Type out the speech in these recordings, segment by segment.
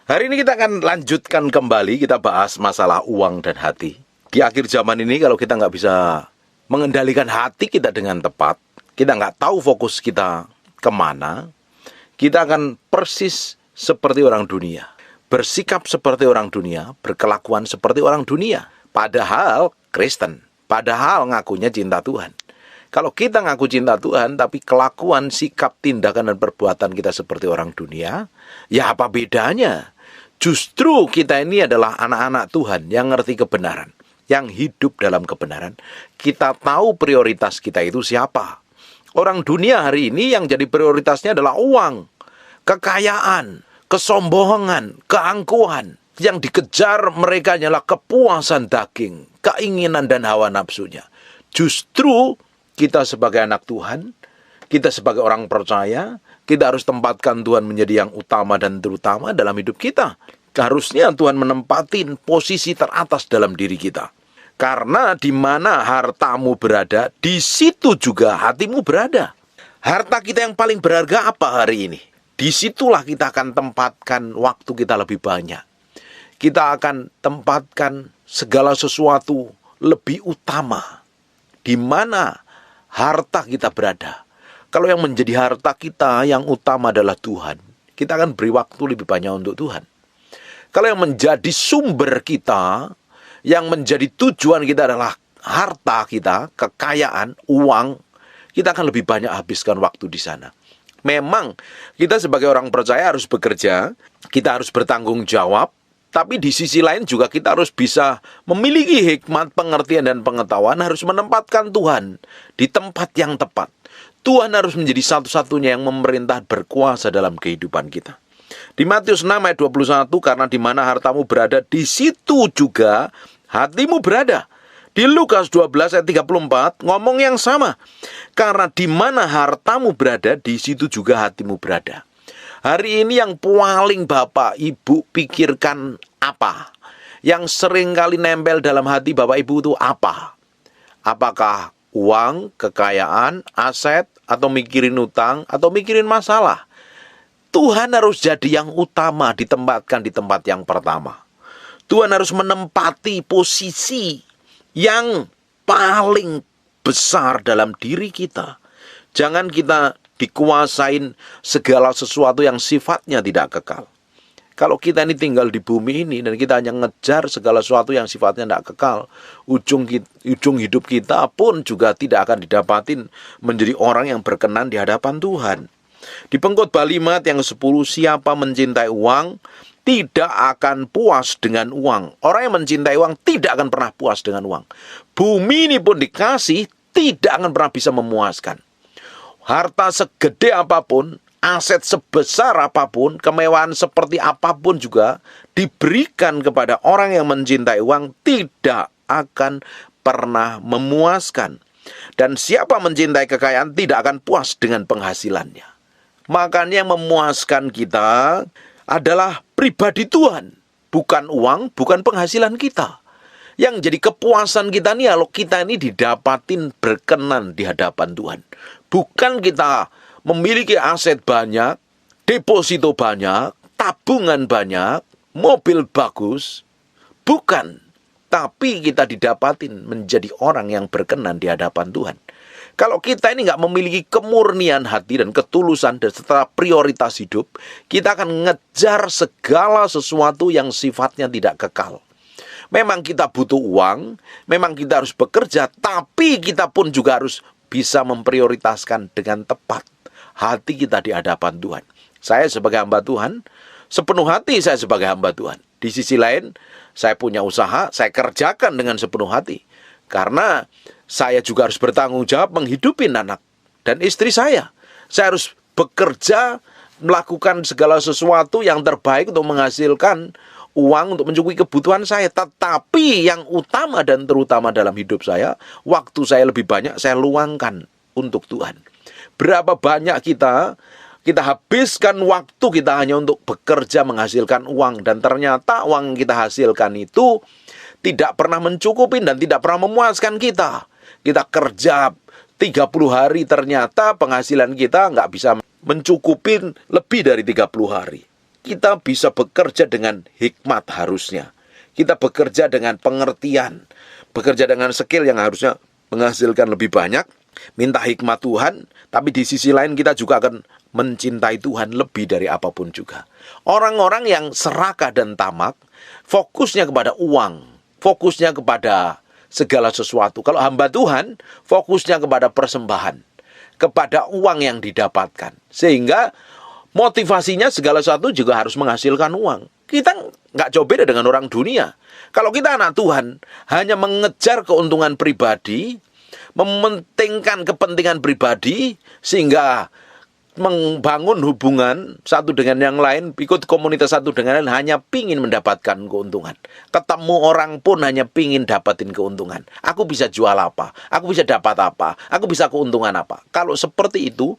Hari ini kita akan lanjutkan kembali, kita bahas masalah uang dan hati. Di akhir zaman ini kalau kita nggak bisa mengendalikan hati kita dengan tepat, kita nggak tahu fokus kita kemana, kita akan persis seperti orang dunia. Bersikap seperti orang dunia, berkelakuan seperti orang dunia. Padahal Kristen, padahal ngakunya cinta Tuhan. Kalau kita ngaku cinta Tuhan, tapi kelakuan, sikap, tindakan, dan perbuatan kita seperti orang dunia, ya apa bedanya? Justru kita ini adalah anak-anak Tuhan yang ngerti kebenaran, yang hidup dalam kebenaran. Kita tahu prioritas kita itu siapa. Orang dunia hari ini yang jadi prioritasnya adalah uang, kekayaan, kesombongan, keangkuhan. Yang dikejar mereka adalah kepuasan daging, keinginan dan hawa nafsunya. Justru kita sebagai anak Tuhan, kita sebagai orang percaya, kita harus tempatkan Tuhan menjadi yang utama dan terutama dalam hidup kita. Harusnya Tuhan menempatin posisi teratas dalam diri kita. Karena di mana hartamu berada, di situ juga hatimu berada. Harta kita yang paling berharga apa hari ini? Disitulah kita akan tempatkan waktu kita lebih banyak. Kita akan tempatkan segala sesuatu lebih utama. Di mana harta kita berada. Kalau yang menjadi harta kita yang utama adalah Tuhan, kita akan beri waktu lebih banyak untuk Tuhan. Kalau yang menjadi sumber kita, yang menjadi tujuan kita adalah harta kita, kekayaan, uang, kita akan lebih banyak habiskan waktu di sana. Memang kita sebagai orang percaya harus bekerja, kita harus bertanggung jawab, tapi di sisi lain juga kita harus bisa memiliki hikmat, pengertian, dan pengetahuan, harus menempatkan Tuhan di tempat yang tepat. Tuhan harus menjadi satu-satunya yang memerintah berkuasa dalam kehidupan kita. Di Matius 6 ayat 21, karena di mana hartamu berada, di situ juga hatimu berada. Di Lukas 12 ayat 34, ngomong yang sama. Karena di mana hartamu berada, di situ juga hatimu berada. Hari ini yang paling Bapak Ibu pikirkan apa? Yang sering kali nempel dalam hati Bapak Ibu itu apa? Apakah uang, kekayaan, aset, atau mikirin utang, atau mikirin masalah? Tuhan harus jadi yang utama, ditempatkan di tempat yang pertama. Tuhan harus menempati posisi yang paling besar dalam diri kita. Jangan kita dikuasain segala sesuatu yang sifatnya tidak kekal. Kalau kita ini tinggal di bumi ini dan kita hanya ngejar segala sesuatu yang sifatnya tidak kekal, ujung hidup kita pun juga tidak akan didapatin menjadi orang yang berkenan di hadapan Tuhan. Di Pengkhotbah 5 ayat yang 10, siapa mencintai uang tidak akan puas dengan uang. Orang yang mencintai uang tidak akan pernah puas dengan uang. Bumi ini pun dikasih tidak akan pernah bisa memuaskan. Harta segede apapun, aset sebesar apapun, kemewahan seperti apapun juga diberikan kepada orang yang mencintai uang tidak akan pernah memuaskan. Dan siapa mencintai kekayaan tidak akan puas dengan penghasilannya. Makanya yang memuaskan kita adalah pribadi Tuhan, bukan uang, bukan penghasilan kita. Yang jadi kepuasan kita nih kalau kita ini didapatin berkenan di hadapan Tuhan. Bukan kita memiliki aset banyak, deposito banyak, tabungan banyak, mobil bagus. Bukan. Tapi kita didapatin menjadi orang yang berkenan di hadapan Tuhan. Kalau kita ini nggak memiliki kemurnian hati dan ketulusan dan setelah prioritas hidup, kita akan ngejar segala sesuatu yang sifatnya tidak kekal. Memang kita butuh uang, memang kita harus bekerja, tapi kita pun juga harus bisa memprioritaskan dengan tepat hati kita di hadapan Tuhan. Saya sebagai hamba Tuhan, sepenuh hati saya sebagai hamba Tuhan. Di sisi lain, saya punya usaha, saya kerjakan dengan sepenuh hati. Karena saya juga harus bertanggung jawab menghidupi anak dan istri saya. Saya harus bekerja, melakukan segala sesuatu yang terbaik untuk menghasilkan uang untuk mencukupi kebutuhan saya. Tetapi yang utama dan terutama dalam hidup saya, waktu saya lebih banyak saya luangkan untuk Tuhan. Berapa banyak kita habiskan waktu kita hanya untuk bekerja menghasilkan uang. Dan ternyata uang yang kita hasilkan itu tidak pernah mencukupi dan tidak pernah memuaskan kita. Kita kerja 30 hari ternyata penghasilan kita nggak bisa mencukupi lebih dari 30 hari. kita bisa bekerja dengan hikmat harusnya. Kita bekerja dengan pengertian, bekerja dengan skill yang harusnya menghasilkan lebih banyak, minta hikmat Tuhan, tapi di sisi lain kita juga akan mencintai Tuhan lebih dari apapun juga. Orang-orang yang serakah dan tamak, fokusnya kepada uang, fokusnya kepada segala sesuatu. Kalau hamba Tuhan, fokusnya kepada persembahan, kepada uang yang didapatkan. Sehingga motivasinya segala sesuatu juga harus menghasilkan uang. Kita nggak jauh beda dengan orang dunia. Kalau kita anak Tuhan, hanya mengejar keuntungan pribadi, mementingkan kepentingan pribadi, sehingga membangun hubungan satu dengan yang lain, ikut komunitas satu dengan lain, hanya pingin mendapatkan keuntungan. Ketemu orang pun hanya pingin dapatin keuntungan. Aku bisa jual apa? Aku bisa dapat apa? Aku bisa keuntungan apa? Kalau seperti itu,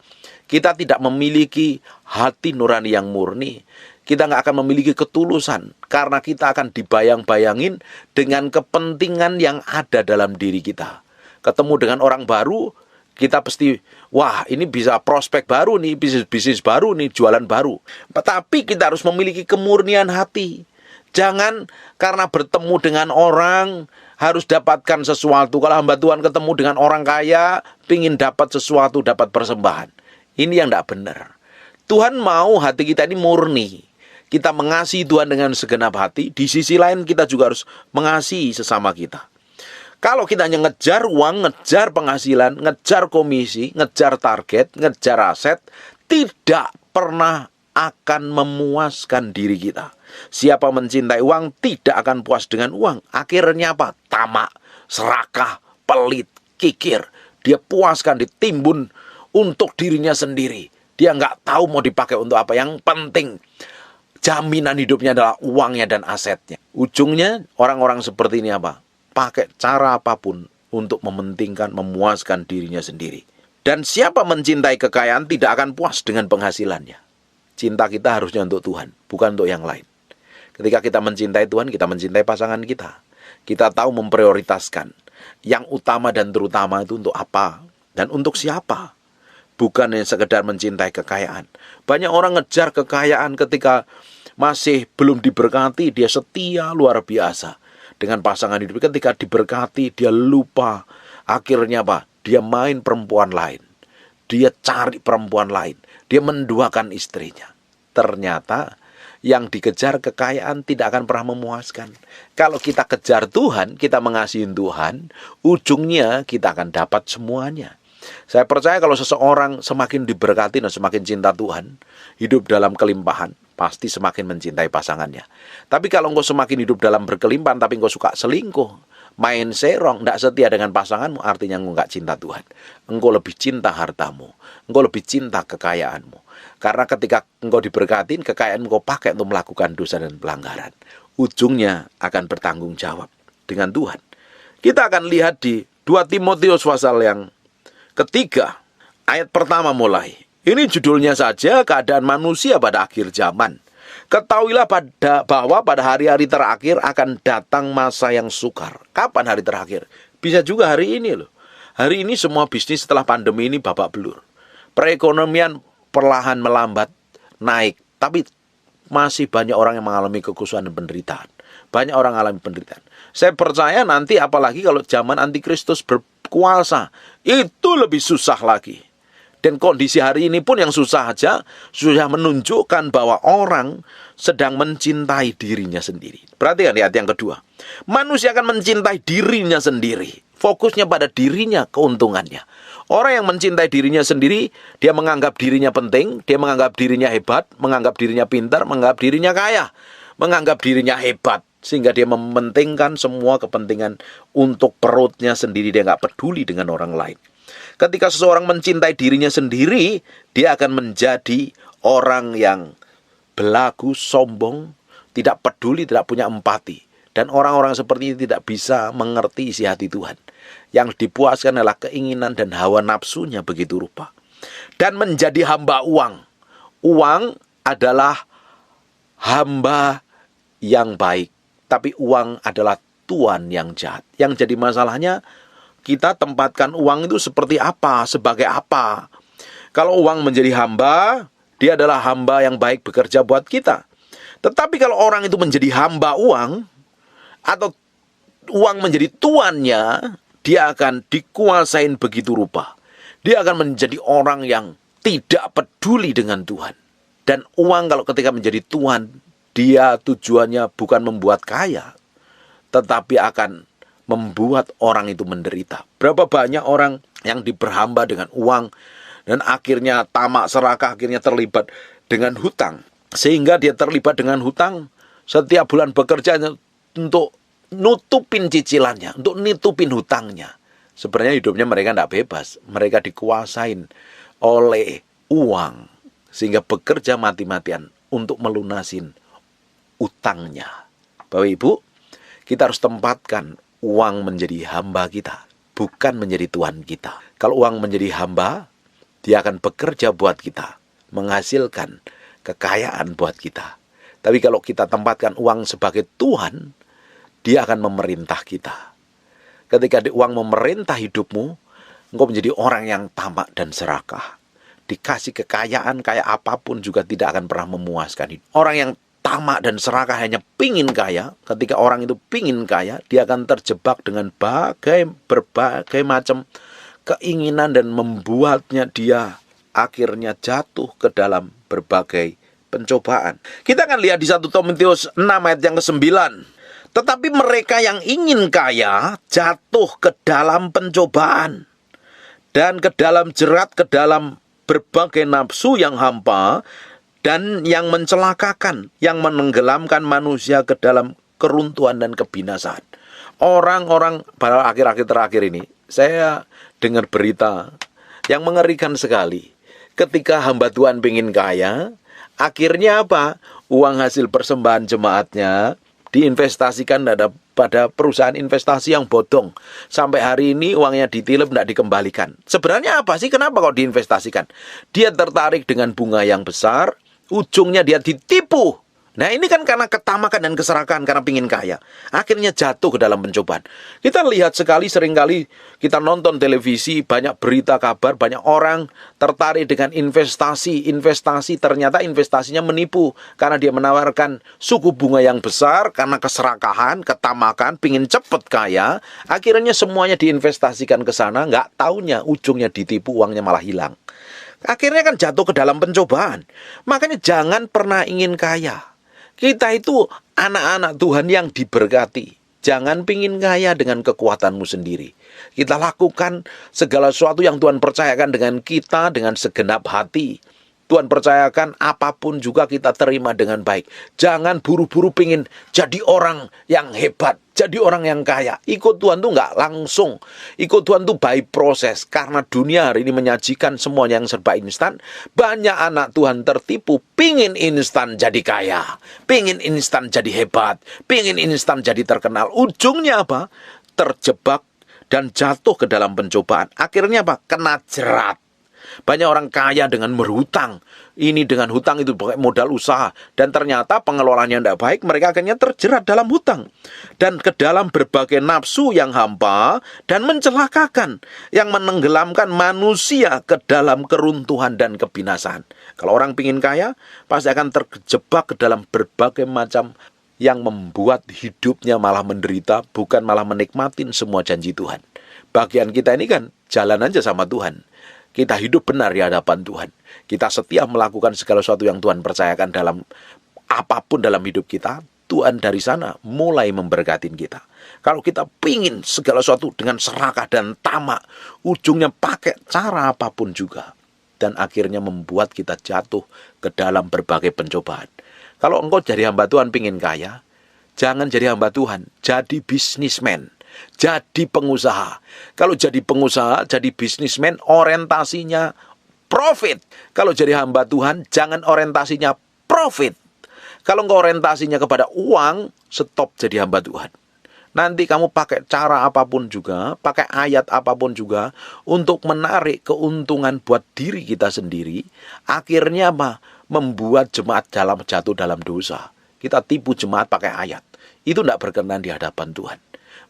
kita tidak memiliki hati nurani yang murni. Kita nggak akan memiliki ketulusan, karena kita akan dibayang-bayangin dengan kepentingan yang ada dalam diri kita. Ketemu dengan orang baru, kita pasti, wah ini bisa prospek baru nih, bisnis baru nih, jualan baru. Tapi kita harus memiliki kemurnian hati. Jangan karena bertemu dengan orang, harus dapatkan sesuatu. Kalau hamba Tuhan ketemu dengan orang kaya, pingin dapat sesuatu, dapat persembahan. Ini yang tidak benar. Tuhan mau hati kita ini murni. Kita mengasihi Tuhan dengan segenap hati. Di sisi lain kita juga harus mengasihi sesama kita. Kalau kita hanya ngejar uang, ngejar penghasilan, ngejar komisi, ngejar target, ngejar aset, tidak pernah akan memuaskan diri kita. Siapa mencintai uang tidak akan puas dengan uang. Akhirnya apa? Tamak, serakah, pelit, kikir. Dia puaskan, ditimbun untuk dirinya sendiri. Dia nggak tahu mau dipakai untuk apa. Yang penting jaminan hidupnya adalah uangnya dan asetnya. Ujungnya orang-orang seperti ini apa? Pakai cara apapun untuk mementingkan, memuaskan dirinya sendiri. Dan siapa mencintai kekayaan tidak akan puas dengan penghasilannya. Cinta kita harusnya untuk Tuhan, bukan untuk yang lain. Ketika kita mencintai Tuhan, kita mencintai pasangan kita. Kita tahu memprioritaskan yang utama dan terutama itu untuk apa dan untuk siapa. Bukan hanya sekedar mencintai kekayaan. Banyak orang ngejar kekayaan ketika masih belum diberkati, dia setia luar biasa dengan pasangan hidup. Ketika diberkati, dia lupa. Akhirnya apa? Dia main perempuan lain. Dia cari perempuan lain. Dia menduakan istrinya. Ternyata yang dikejar kekayaan tidak akan pernah memuaskan. Kalau kita kejar Tuhan, kita mengasihi Tuhan, ujungnya kita akan dapat semuanya. Saya percaya kalau seseorang semakin diberkati dan semakin cinta Tuhan, hidup dalam kelimpahan, pasti semakin mencintai pasangannya. Tapi kalau engkau semakin hidup dalam berkelimpahan, tapi engkau suka selingkuh, main serong, tidak setia dengan pasanganmu, artinya engkau nggak cinta Tuhan. Engkau lebih cinta hartamu, engkau lebih cinta kekayaanmu. Karena ketika engkau diberkatin, kekayaan engkau pakai untuk melakukan dosa dan pelanggaran. Ujungnya akan bertanggung jawab dengan Tuhan. Kita akan lihat di 2 Timotius pasal yang ketiga, ayat pertama mulai. Ini judulnya saja, keadaan manusia pada akhir zaman. Ketahuilah bahwa pada hari-hari terakhir akan datang masa yang sukar. Kapan hari terakhir? Bisa juga hari ini loh. Hari ini semua bisnis setelah pandemi ini babak belur. Perekonomian perlahan melambat naik. Tapi masih banyak orang yang mengalami kekusuhan dan penderitaan. Banyak orang mengalami penderitaan. Saya percaya nanti apalagi kalau zaman antikristus berkuasa, itu lebih susah lagi. Dan kondisi hari ini pun yang susah aja, sudah menunjukkan bahwa orang sedang mencintai dirinya sendiri. Perhatikan di ayat yang kedua. Manusia akan mencintai dirinya sendiri. Fokusnya pada dirinya, keuntungannya. Orang yang mencintai dirinya sendiri, dia menganggap dirinya penting, dia menganggap dirinya hebat, menganggap dirinya pintar, menganggap dirinya kaya, menganggap dirinya hebat. Sehingga dia mementingkan semua kepentingan untuk perutnya sendiri. Dia nggak peduli dengan orang lain. Ketika seseorang mencintai dirinya sendiri, dia akan menjadi orang yang belagu, sombong, tidak peduli, tidak punya empati. Dan orang-orang seperti ini tidak bisa mengerti isi hati Tuhan. Yang dipuaskan adalah keinginan dan hawa nafsunya begitu rupa. Dan menjadi hamba uang. Uang adalah hamba yang baik. Tapi uang adalah tuan yang jahat. Yang jadi masalahnya, kita tempatkan uang itu seperti apa, sebagai apa. Kalau uang menjadi hamba, dia adalah hamba yang baik bekerja buat kita. Tetapi kalau orang itu menjadi hamba uang, atau uang menjadi tuannya, dia akan dikuasain begitu rupa. Dia akan menjadi orang yang tidak peduli dengan Tuhan. Dan uang kalau ketika menjadi tuan, dia tujuannya bukan membuat kaya, tetapi akan membuat orang itu menderita. Berapa banyak orang yang diberhamba dengan uang, dan akhirnya tamak serakah, akhirnya terlibat dengan hutang. Sehingga dia terlibat dengan hutang, setiap bulan bekerja untuk nutupin cicilannya, untuk nutupin hutangnya. Sebenarnya hidupnya mereka tidak bebas. Mereka dikuasain oleh uang, sehingga bekerja mati-matian untuk melunasin utangnya. Bapak Ibu, kita harus tempatkan uang menjadi hamba kita, bukan menjadi tuan kita. Kalau uang menjadi hamba, dia akan bekerja buat kita, menghasilkan kekayaan buat kita. Tapi kalau kita tempatkan uang sebagai Tuhan, dia akan memerintah kita. Ketika uang memerintah hidupmu, engkau menjadi orang yang tamak dan serakah. Dikasih kekayaan kayak apapun juga tidak akan pernah memuaskan hidup. Orang yang tamak dan serakah hanya pingin kaya. Ketika orang itu pingin kaya, dia akan terjebak dengan berbagai macam keinginan dan membuatnya dia akhirnya jatuh ke dalam berbagai pencobaan. Kita akan lihat di 1 Timotius 6 ayat yang ke-9. Tetapi mereka yang ingin kaya jatuh ke dalam pencobaan dan ke dalam jerat, ke dalam berbagai nafsu yang hampa dan yang mencelakakan, yang menenggelamkan manusia ke dalam keruntuhan dan kebinasaan. Orang-orang pada akhir-akhir terakhir ini, saya dengar berita yang mengerikan sekali. Ketika hamba Tuhan pengen kaya, akhirnya apa? Uang hasil persembahan jemaatnya diinvestasikan pada perusahaan investasi yang bodong. Sampai hari ini uangnya ditilep, tidak dikembalikan. Sebenarnya apa sih? Kenapa kok diinvestasikan? Dia tertarik dengan bunga yang besar, ujungnya dia ditipu. Nah ini kan karena ketamakan dan keserakahan, karena pingin kaya. Akhirnya jatuh ke dalam pencobaan. Kita lihat sekali, seringkali kita nonton televisi, banyak berita kabar, banyak orang tertarik dengan investasi. Ternyata investasinya menipu. Karena dia menawarkan suku bunga yang besar, karena keserakahan, ketamakan, pingin cepet kaya. Akhirnya semuanya diinvestasikan ke sana, nggak taunya ujungnya ditipu, uangnya malah hilang. Akhirnya kan jatuh ke dalam pencobaan. Makanya jangan pernah ingin kaya. Kita itu anak-anak Tuhan yang diberkati. Jangan pingin kaya dengan kekuatanmu sendiri. Kita lakukan segala sesuatu yang Tuhan percayakan dengan kita, dengan segenap hati. Tuhan percayakan apapun juga kita terima dengan baik. Jangan buru-buru pingin jadi orang yang hebat, jadi orang yang kaya. Ikut Tuhan tuh nggak langsung. Ikut Tuhan tuh by proses. Karena dunia hari ini menyajikan semuanya yang serba instan. Banyak anak Tuhan tertipu. Pingin instan jadi kaya. Pingin instan jadi hebat. Pingin instan jadi terkenal. Ujungnya apa? Terjebak dan jatuh ke dalam pencobaan. Akhirnya apa? Kena jerat. Banyak orang kaya dengan berhutang. Ini dengan hutang itu pakai modal usaha. Dan ternyata pengelolaannya tidak baik. Mereka akhirnya terjerat dalam hutang. Dan ke dalam berbagai nafsu yang hampa. Dan mencelakakan. Yang menenggelamkan manusia ke dalam keruntuhan dan kebinasaan. Kalau orang pingin kaya, pasti akan terjebak ke dalam berbagai macam yang membuat hidupnya malah menderita. Bukan malah menikmatin semua janji Tuhan. Bagian kita ini kan jalan aja sama Tuhan. Kita hidup benar di hadapan Tuhan. Kita setia melakukan segala sesuatu yang Tuhan percayakan dalam apapun dalam hidup kita. Tuhan dari sana mulai memberkatin kita. Kalau kita pingin segala sesuatu dengan serakah dan tamak, ujungnya pakai cara apapun juga. Dan akhirnya membuat kita jatuh ke dalam berbagai pencobaan. Kalau engkau jadi hamba Tuhan pingin kaya, jangan jadi hamba Tuhan, jadi bisnismen. Jadi pengusaha. Kalau jadi pengusaha, jadi bisnismen, orientasinya profit. Kalau jadi hamba Tuhan, jangan orientasinya profit. Kalau enggak orientasinya kepada uang, stop jadi hamba Tuhan. Nanti kamu pakai cara apapun juga, pakai ayat apapun juga, untuk menarik keuntungan buat diri kita sendiri. Akhirnya apa? Membuat jemaat jatuh dalam dosa. Kita tipu jemaat pakai ayat. Itu tidak berkenan di hadapan Tuhan.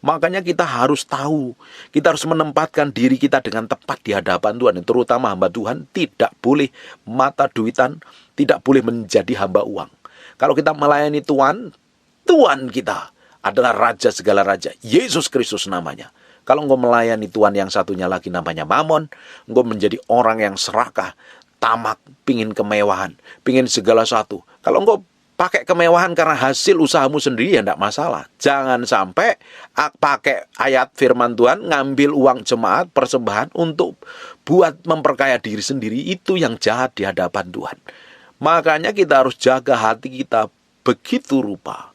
Makanya kita harus tahu, kita harus menempatkan diri kita dengan tepat di hadapan Tuhan. Terutama hamba Tuhan tidak boleh mata duitan, tidak boleh menjadi hamba uang. Kalau kita melayani Tuhan, Tuhan kita adalah Raja segala Raja. Yesus Kristus namanya. Kalau engkau melayani Tuhan yang satunya lagi namanya Mamon, engkau menjadi orang yang serakah, tamak, pingin kemewahan, pingin segala satu. Kalau engkau pakai kemewahan karena hasil usahamu sendiri, ya tidak masalah. Jangan sampai pakai ayat firman Tuhan, ngambil uang jemaat, persembahan untuk buat memperkaya diri sendiri. Itu yang jahat di hadapan Tuhan. Makanya kita harus jaga hati kita begitu rupa.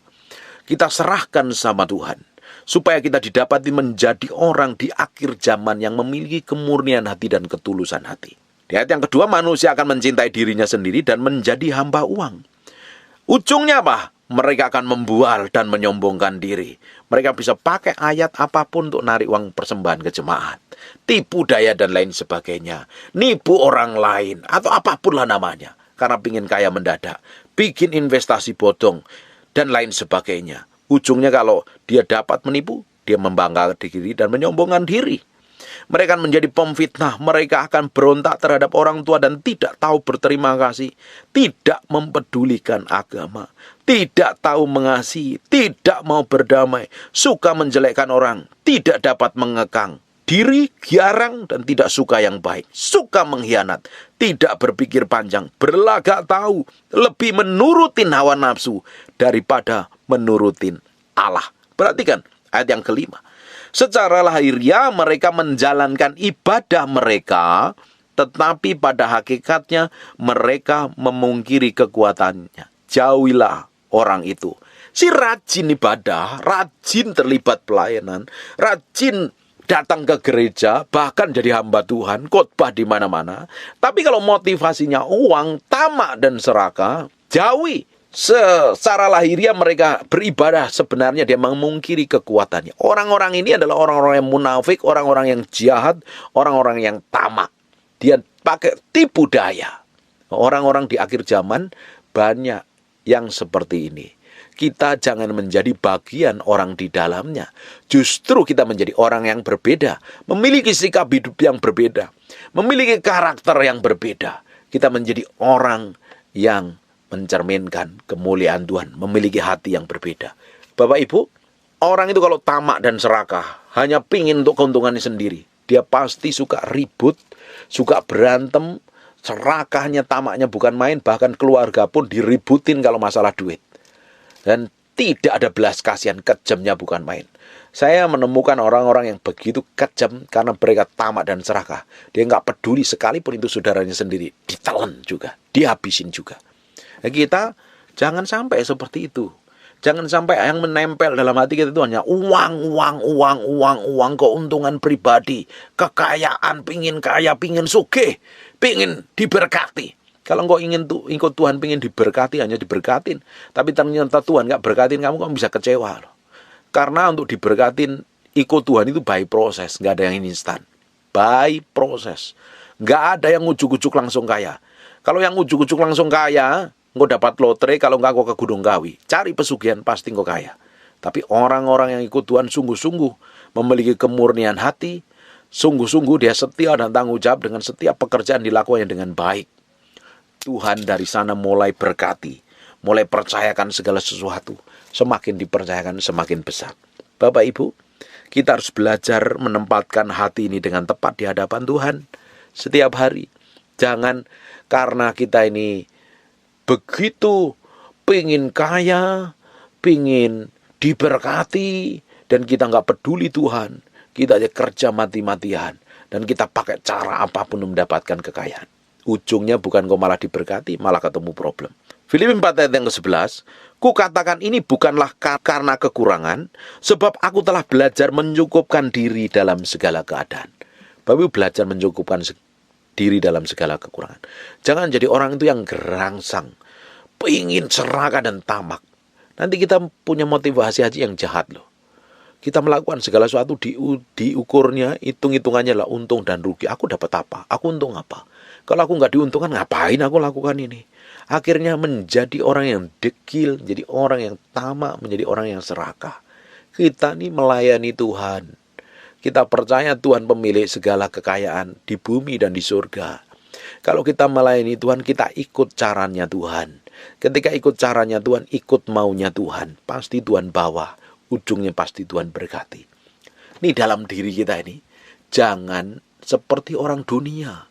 Kita serahkan sama Tuhan, supaya kita didapati menjadi orang di akhir zaman yang memiliki kemurnian hati dan ketulusan hati. Di ayat yang kedua, manusia akan mencintai dirinya sendiri dan menjadi hamba uang. Ujungnya apa? Mereka akan membual dan menyombongkan diri. Mereka bisa pakai ayat apapun untuk narik uang persembahan ke jemaat, tipu daya dan lain sebagainya, nipu orang lain, atau apapun lah namanya, karena pingin kaya mendadak, bikin investasi bodong, dan lain sebagainya. Ujungnya kalau dia dapat menipu, dia membanggakan diri dan menyombongkan diri. Mereka akan menjadi pemfitnah, mereka akan berontak terhadap orang tua dan tidak tahu berterima kasih, tidak mempedulikan agama, tidak tahu mengasihi, tidak mau berdamai, suka menjelekkan orang, tidak dapat mengekang diri, garang dan tidak suka yang baik, suka mengkhianat, tidak berpikir panjang, berlagak tahu, lebih menurutin hawa nafsu daripada menurutin Allah. Perhatikan ayat yang kelima. Secara lahiriah mereka menjalankan ibadah mereka, tetapi pada hakikatnya mereka memungkiri kekuatannya. Jauhilah orang itu. Si rajin ibadah, rajin terlibat pelayanan, rajin datang ke gereja, bahkan jadi hamba Tuhan, khotbah di mana-mana. Tapi kalau motivasinya uang, tamak dan serakah, jauhi. Secara lahiriah mereka beribadah, sebenarnya dia memungkiri kekuatannya. Orang-orang ini adalah orang-orang yang munafik, orang-orang yang jahat, orang-orang yang tamak. Dia pakai tipu daya. Orang-orang di akhir zaman banyak yang seperti ini. Kita jangan menjadi bagian orang di dalamnya. Justru kita menjadi orang yang berbeda, memiliki sikap hidup yang berbeda, memiliki karakter yang berbeda. Kita menjadi orang yang mencerminkan kemuliaan Tuhan, memiliki hati yang berbeda. Bapak Ibu, orang itu kalau tamak dan serakah, hanya pingin untuk keuntungannya sendiri, dia pasti suka ribut, suka berantem, serakahnya, tamaknya bukan main, bahkan keluarga pun diributin kalau masalah duit. Dan tidak ada belas kasihan, kejamnya bukan main. Saya menemukan orang-orang yang begitu kejam karena mereka tamak dan serakah. Dia nggak peduli sekalipun itu saudaranya sendiri, ditelan juga, dihabisin juga. Nah, kita jangan sampai seperti itu. Jangan sampai yang menempel dalam hati kita itu hanya uang, keuntungan pribadi, kekayaan, pingin kaya, pingin sugih, pingin diberkati. Kalau engkau ingin ikut Tuhan, pingin diberkati, hanya diberkatin. Tapi ternyata Tuhan nggak berkatin kamu bisa kecewa loh. Karena untuk diberkatin, ikut Tuhan itu by proses, nggak ada yang instan. By proses. Nggak ada yang ujuk-ujuk langsung kaya. Kalau yang ujuk-ujuk langsung kaya, engkau dapat lotre, kalau enggak engkau ke Gunung Kawi. Cari pesugihan, pasti engkau kaya. Tapi orang-orang yang ikut Tuhan sungguh-sungguh memiliki kemurnian hati, sungguh-sungguh dia setia dan tanggung jawab dengan setiap pekerjaan dilakukannya dengan baik. Tuhan dari sana mulai berkati, mulai percayakan segala sesuatu. Semakin dipercayakan, semakin besar. Bapak Ibu, kita harus belajar menempatkan hati ini dengan tepat di hadapan Tuhan setiap hari. Jangan karena kita ini begitu pingin kaya, pingin diberkati, dan kita nggak peduli Tuhan. Kita aja kerja mati-matian, dan kita pakai cara apapun mendapatkan kekayaan. Ujungnya bukan kau malah diberkati, malah ketemu problem. Filipi 4 ayat yang ke-11, kukatakan ini bukanlah karena kekurangan, sebab aku telah belajar mencukupkan diri dalam segala keadaan. Bapak belajar mencukupkan diri dalam segala kekurangan. Jangan jadi orang itu yang gerangsang, pingin serakah dan tamak. Nanti kita punya motivasi haji yang jahat loh. Kita melakukan segala sesuatu diukurnya, hitung-hitungannya lah untung dan rugi. Aku dapat apa? Aku untung apa? Kalau aku nggak diuntungkan, ngapain aku lakukan ini? Akhirnya menjadi orang yang dekil, menjadi orang yang tamak, menjadi orang yang serakah. Kita ini melayani Tuhan. Kita percaya Tuhan pemilik segala kekayaan di bumi dan di surga. Kalau kita melayani Tuhan, kita ikut caranya Tuhan. Ketika ikut caranya Tuhan, ikut maunya Tuhan, pasti Tuhan bawa, ujungnya pasti Tuhan berkati. Ini dalam diri kita ini, jangan seperti orang dunia.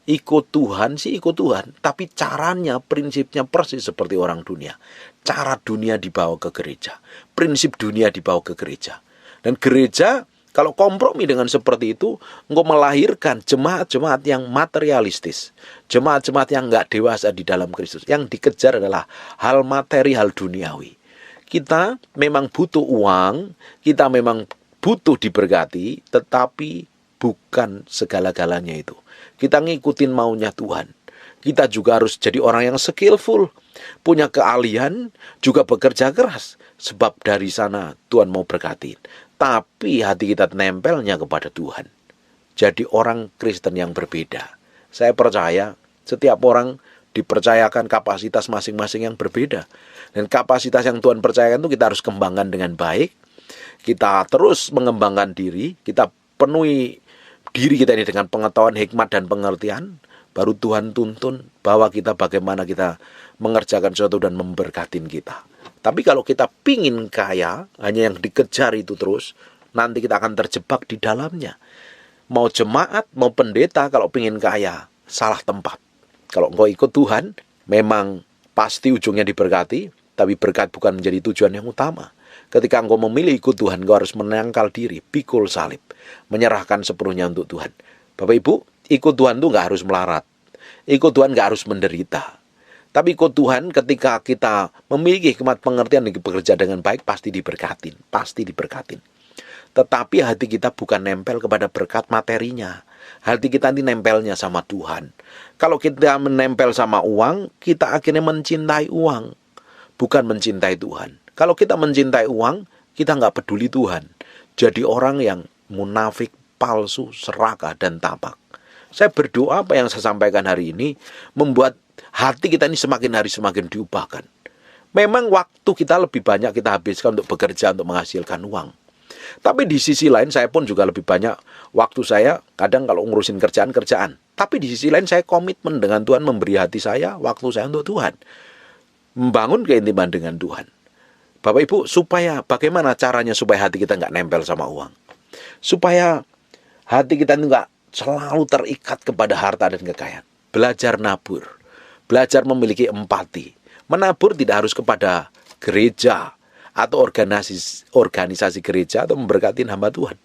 Ikut Tuhan sih ikut Tuhan, tapi caranya, prinsipnya persis seperti orang dunia. Cara dunia dibawa ke gereja, prinsip dunia dibawa ke gereja. Dan gereja kalau kompromi dengan seperti itu, engkau melahirkan jemaat-jemaat yang materialistis. Jemaat-jemaat yang enggak dewasa di dalam Kristus. Yang dikejar adalah hal materi, hal duniawi. Kita memang butuh uang, kita memang butuh diberkati, tetapi bukan segala-galanya itu. Kita ngikutin maunya Tuhan. Kita juga harus jadi orang yang skillful, punya keahlian, juga bekerja keras. Sebab dari sana Tuhan mau berkatin. Tapi hati kita nempelnya kepada Tuhan. Jadi orang Kristen yang berbeda. Saya percaya setiap orang dipercayakan kapasitas masing-masing yang berbeda. Dan kapasitas yang Tuhan percayakan itu kita harus kembangkan dengan baik. Kita terus mengembangkan diri. Kita penuhi diri kita ini dengan pengetahuan, hikmat, dan pengertian. Baru Tuhan tuntun bahwa kita bagaimana kita mengerjakan sesuatu dan memberkatin kita. Tapi kalau kita pingin kaya, hanya yang dikejar itu terus, nanti kita akan terjebak di dalamnya. Mau jemaat, mau pendeta, kalau pingin kaya, salah tempat. Kalau engkau ikut Tuhan, memang pasti ujungnya diberkati, tapi berkat bukan menjadi tujuan yang utama. Ketika engkau memilih ikut Tuhan, engkau harus menangkal diri, pikul salib, menyerahkan sepenuhnya untuk Tuhan. Bapak Ibu, ikut Tuhan itu gak harus melarat. Ikut Tuhan gak harus menderita. Tapi ikut Tuhan ketika kita memiliki hikmat pengertian dan bekerja dengan baik, pasti diberkatin. Pasti diberkatin. Tetapi hati kita bukan nempel kepada berkat materinya. Hati kita ini nempelnya sama Tuhan. Kalau kita menempel sama uang, kita akhirnya mencintai uang. Bukan mencintai Tuhan. Kalau kita mencintai uang, kita nggak peduli Tuhan. Jadi orang yang munafik, palsu, serakah, dan tamak. Saya berdoa apa yang saya sampaikan hari ini membuat hati kita ini semakin hari semakin diubahkan. Memang waktu kita lebih banyak kita habiskan untuk bekerja, untuk menghasilkan uang. Tapi di sisi lain saya pun juga lebih banyak waktu saya kadang kalau ngurusin kerjaan. Tapi di sisi lain saya komitmen dengan Tuhan, memberi hati saya, waktu saya untuk Tuhan. Membangun keintiman dengan Tuhan. Bapak Ibu, bagaimana caranya supaya hati kita nggak nempel sama uang? Supaya hati kita nggak selalu terikat kepada harta dan kekayaan. Belajar nabur. Belajar memiliki empati. Menabur tidak harus kepada gereja atau organisasi gereja atau memberkati hamba Tuhan.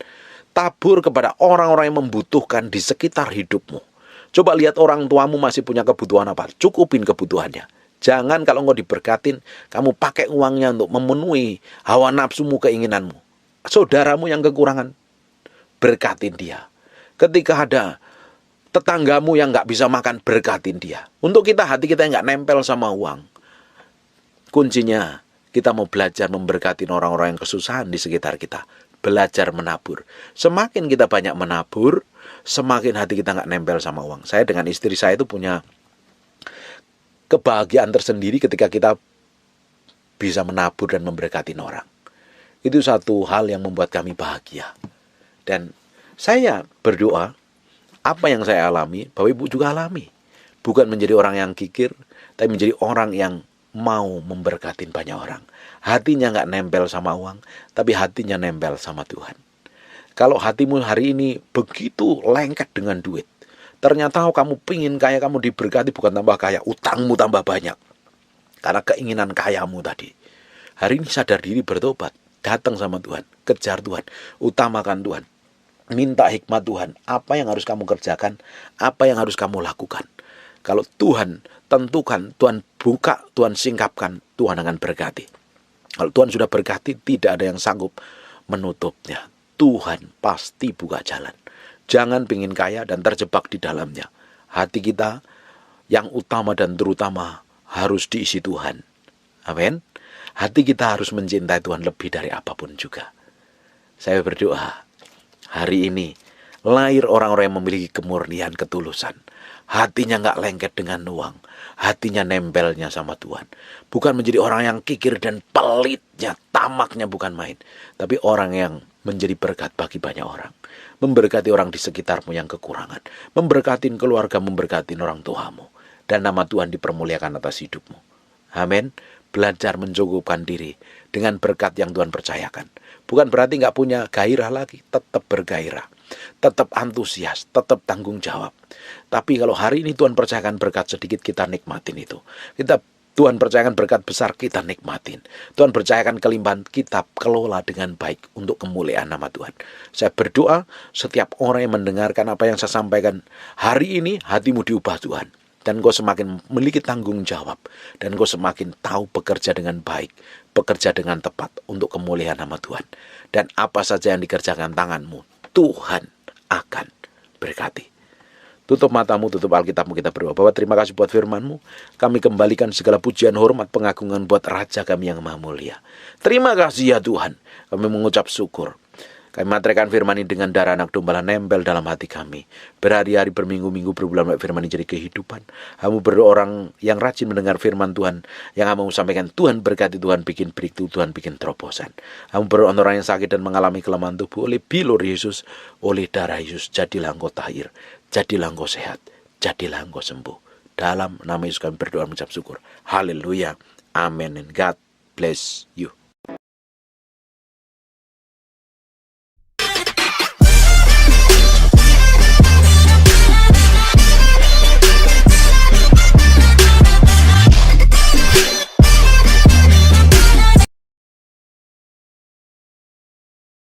Tabur kepada orang-orang yang membutuhkan di sekitar hidupmu. Coba lihat orang tuamu masih punya kebutuhan apa. Cukupin kebutuhannya. Jangan kalau engkau diberkatin, kamu pakai uangnya untuk memenuhi hawa nafsumu, keinginanmu. Saudaramu yang kekurangan, berkatin dia. Ketika ada tetanggamu yang nggak bisa makan, berkatin dia. Untuk kita, hati kita yang nggak nempel sama uang. Kuncinya, kita mau belajar memberkatin orang-orang yang kesusahan di sekitar kita. Belajar menabur. Semakin kita banyak menabur, semakin hati kita nggak nempel sama uang. Saya dengan istri saya itu punya kebahagiaan tersendiri ketika kita bisa menabur dan memberkatin orang. Itu satu hal yang membuat kami bahagia. Dan saya berdoa, apa yang saya alami, Bapak Ibu juga alami. Bukan menjadi orang yang kikir, tapi menjadi orang yang mau memberkatin banyak orang. Hatinya nggak nempel sama uang, tapi hatinya nempel sama Tuhan. Kalau hatimu hari ini begitu lengket dengan duit, ternyata kamu pingin kaya, kamu diberkati, bukan tambah kaya, utangmu tambah banyak. Karena keinginan kayamu tadi. Hari ini sadar diri, bertobat, datang sama Tuhan, kejar Tuhan, utamakan Tuhan. Minta hikmat Tuhan, apa yang harus kamu kerjakan, apa yang harus kamu lakukan. Kalau Tuhan tentukan, Tuhan buka, Tuhan singkapkan, Tuhan akan berkati. Kalau Tuhan sudah berkati, tidak ada yang sanggup menutupnya. Tuhan pasti buka jalan. Jangan pingin kaya dan terjebak di dalamnya. Hati kita yang utama dan terutama harus diisi Tuhan. Amin. Hati kita harus mencintai Tuhan lebih dari apapun juga. Saya berdoa, hari ini lahir orang-orang yang memiliki kemurnian, ketulusan. Hatinya nggak lengket dengan uang. Hatinya nempelnya sama Tuhan. Bukan menjadi orang yang kikir dan pelitnya, tamaknya bukan main. Tapi orang yang menjadi berkat bagi banyak orang. Memberkati orang di sekitarmu yang kekurangan. Memberkati keluarga, memberkati orang tuamu. Dan nama Tuhan dipermuliakan atas hidupmu. Amin. Belajar mencukupkan diri dengan berkat yang Tuhan percayakan. Bukan berarti nggak punya gairah lagi, tetap bergairah, tetap antusias, tetap tanggung jawab. Tapi kalau hari ini Tuhan percayakan berkat sedikit, kita nikmatin itu. Tuhan percayakan berkat besar, kita nikmatin. Tuhan percayakan kelimpahan, kita kelola dengan baik untuk kemuliaan nama Tuhan. Saya berdoa setiap orang yang mendengarkan apa yang saya sampaikan hari ini, hatimu diubah Tuhan. Dan kau semakin memiliki tanggung jawab. Dan kau semakin tahu bekerja dengan baik, bekerja dengan tepat untuk kemuliaan nama Tuhan. Dan apa saja yang dikerjakan tanganmu, Tuhan akan berkati. Tutup matamu, tutup Alkitabmu, kita berdoa. Bapak, terima kasih buat firman-Mu. Kami kembalikan segala pujian, hormat, pengagungan buat Raja kami yang maha mulia. Terima kasih ya Tuhan. Kami mengucap syukur. Kami materaikan firman ini dengan darah anak domba nempel dalam hati kami. Berhari-hari, berminggu-minggu, berbulan firman ini jadi kehidupan. Kamu berorang yang rajin mendengar firman Tuhan, yang kamu sampaikan, Tuhan berkati, Tuhan bikin breakthrough, Tuhan bikin terobosan. Kamu berorang yang sakit dan mengalami kelemahan tubuh, oleh bilur Yesus, oleh darah Yesus, jadilah engkau tahir, jadilah engkau sehat, jadilah engkau sembuh. Dalam nama Yesus kami berdoa mengucap syukur. Haleluya. Amen. And God bless you.